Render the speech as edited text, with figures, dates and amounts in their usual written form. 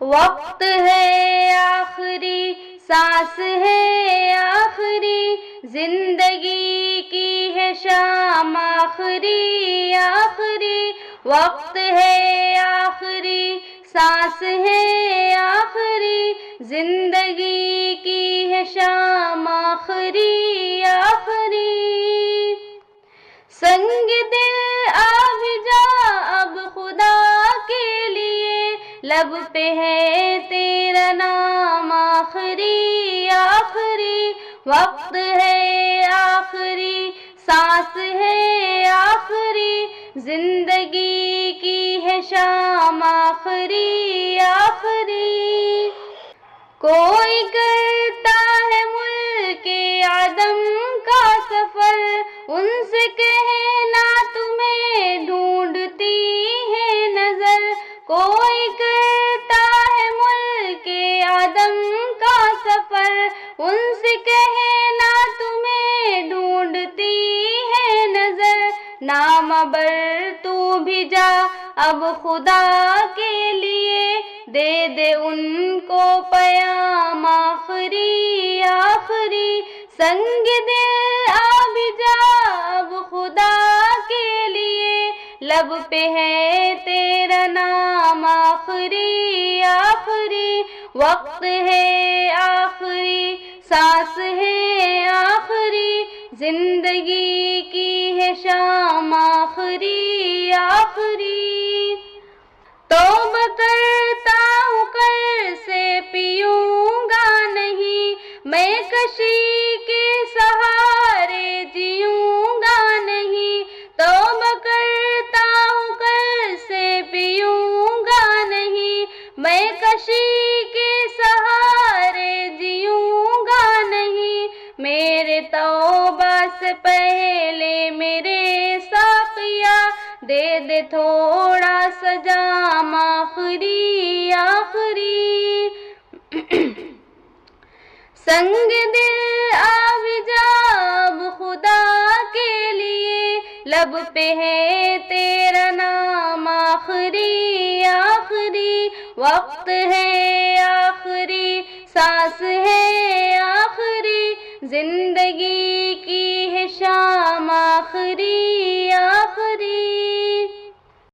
وقت ہے آخری، سانس ہے آخری، زندگی کی ہے شام آخری آخری، وقت ہے آخری، سانس ہے آخری، زندگی کی ہے شام آخری آخری۔ سنگ دل آ بھی جا اب خدا کے لیے، لب پہ ہے تیرا نام آخری آخری، وقت ہے آخری، سانس ہے آخری، زندگی کی ہے شام آخری آخری۔ کوئی کرتا ہے ملک عدم کا سفر، ان سے کہنا تمہیں ڈھونڈتی ہے نظر، کوئی کرتا ہے ملک عدم کا سفر، ان سے کہنا تمہیں ڈھونڈتی ہے نظر، نام بر تو بھی جا اب خدا کے لیے، دے دے ان کو پیام آخری آخری، سنگ دل آ بھی جا اب خدا کے لیے، لب پہ ہے تیرا نام آخری آخری، وقت ہے آخری، سانس ہے آخری، زندگی کی ہے شام آخری آخری۔ توبہ کرتا ہوں کل سے پیوں گا نہیں، میں کشی کے سہارے جیوں گا نہیں، توبہ کرتا ہوں کل سے پیوں گا نہیں، میں کشی کے سہارے جیوں گا نہیں، میرے توبہ سے پہلے میرے ساقیا، دے دے تھوڑا سا جام آخری آخری۔ سنگ دل آ بھی جا اب خدا کے لیے، لب پہ ہے تیرا نام آخری آخری، وقت ہے آخری، سانس ہے آخری، زندگی